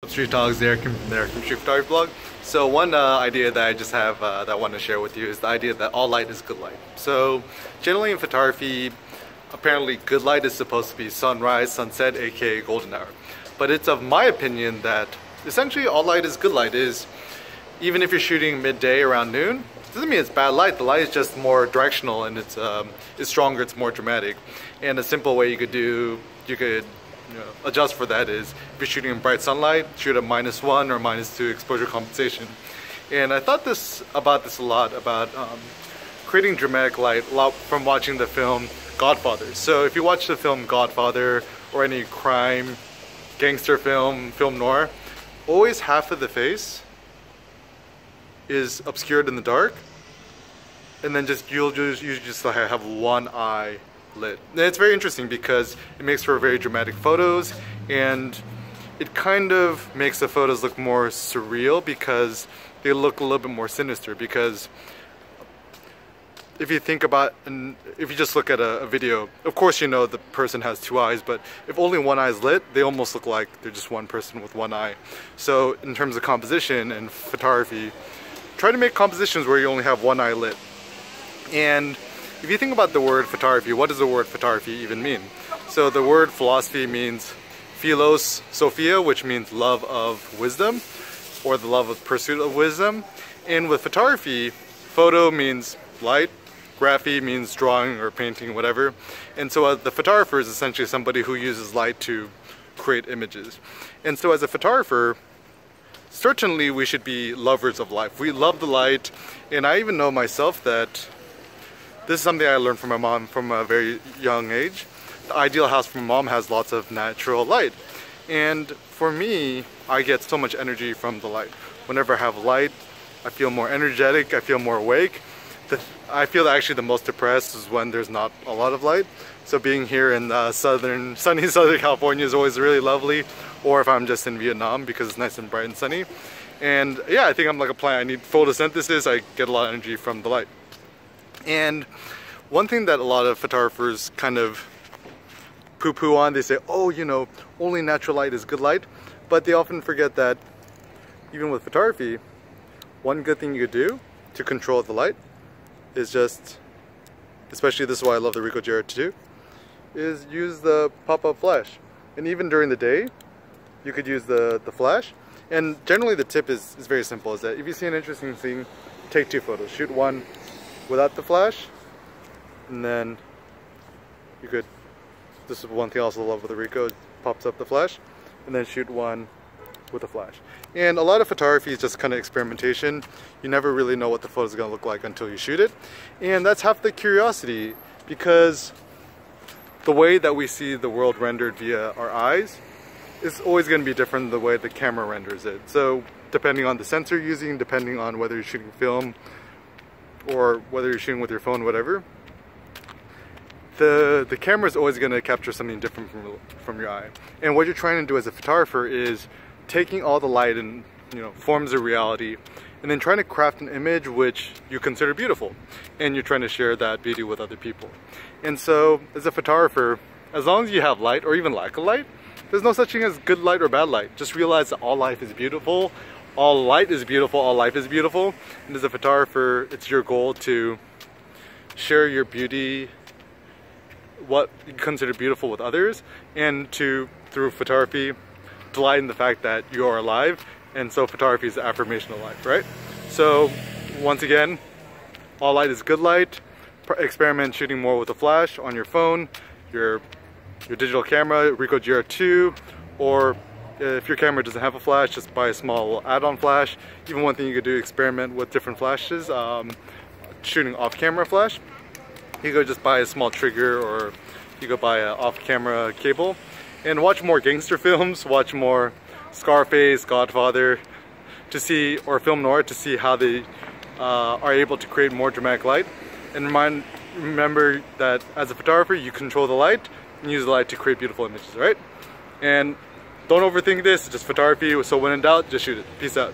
Street Talks, Derek from Street Photography Blog. So one idea that I just have that I want to share with you is the idea that all light is good light. So generally in photography, apparently good light is supposed to be sunrise, sunset, aka golden hour. But it's of my opinion that essentially all light is good light. Is even if you're shooting midday around noon, doesn't mean it's bad light. The light is just more directional and it's stronger, it's more dramatic. And a simple way you could adjust for that is if you're shooting in bright sunlight, shoot at -1 or -2 exposure compensation. And I thought about this a lot, about creating dramatic light a lot from watching the film Godfather. So if you watch the film Godfather or any crime, gangster film noir, always half of the face is obscured in the dark, and then you'll just have one eye lit. And it's very interesting because it makes for very dramatic photos, and it kind of makes the photos look more surreal because they look a little bit more sinister. Because if you think about, and if you just look at a video, of course you know the person has two eyes, but if only one eye is lit, they almost look like they're just one person with one eye. So in terms of composition and photography, try to make compositions where you only have one eye lit. And if you think about the word photography, what does the word photography even mean? So the word philosophy means philos sophia, which means love of wisdom, or the love of pursuit of wisdom. And with photography, photo means light, graphy means drawing or painting, whatever. And so the photographer is essentially somebody who uses light to create images. And so as a photographer, certainly we should be lovers of life. We love the light, and I even know myself that this is something I learned from my mom from a very young age. The ideal house for my mom has lots of natural light. And for me, I get so much energy from the light. Whenever I have light, I feel more energetic, I feel more awake. I feel actually the most depressed is when there's not a lot of light. So being here in sunny Southern California is always really lovely. Or if I'm just in Vietnam because it's nice and bright and sunny. And yeah, I think I'm like a plant. I need photosynthesis, I get a lot of energy from the light. And one thing that a lot of photographers kind of poo-poo on, they say, oh, you know, only natural light is good light. But they often forget that even with photography, one good thing you could do to control the light is just, especially this is why I love the Ricoh GR2, is use the pop-up flash. And even during the day, you could use the flash. And generally the tip is very simple, is that if you see an interesting thing, take 2 photos. Shoot one without the flash, and then you could, this is one thing I also love with the Ricoh, it pops up the flash, and then shoot one with a flash. And a lot of photography is just kind of experimentation. You never really know what the photo is going to look like until you shoot it. And that's half the curiosity, because the way that we see the world rendered via our eyes is always going to be different than the way the camera renders it. So depending on the sensor you're using, depending on whether you're shooting film or whether you're shooting with your phone, whatever, the camera is always going to capture something different from your eye. And what you're trying to do as a photographer is taking all the light and, you know, forms of reality, and then trying to craft an image which you consider beautiful, and you're trying to share that beauty with other people. And so as a photographer, as long as you have light or even lack of light, there's no such thing as good light or bad light. Just realize that all life is beautiful, all light is beautiful, all life is beautiful. And as a photographer, it's your goal to share your beauty, what you consider beautiful, with others, and to, through photography, delight in the fact that you are alive. And so photography is the affirmation of life, right? So once again, all light is good light. Experiment shooting more with a flash on your phone, your digital camera, Ricoh GR2, or if your camera doesn't have a flash, just buy a small add-on flash. Even one thing you could do, experiment with different flashes, shooting off-camera flash. You could just buy a small trigger, or you could buy an off-camera cable. And watch more gangster films, watch more Scarface, Godfather, to see, or film noir, to see how they are able to create more dramatic light. And remember that as a photographer, you control the light and use the light to create beautiful images, right? And don't overthink this, it's just photography, so when in doubt, just shoot it. Peace out.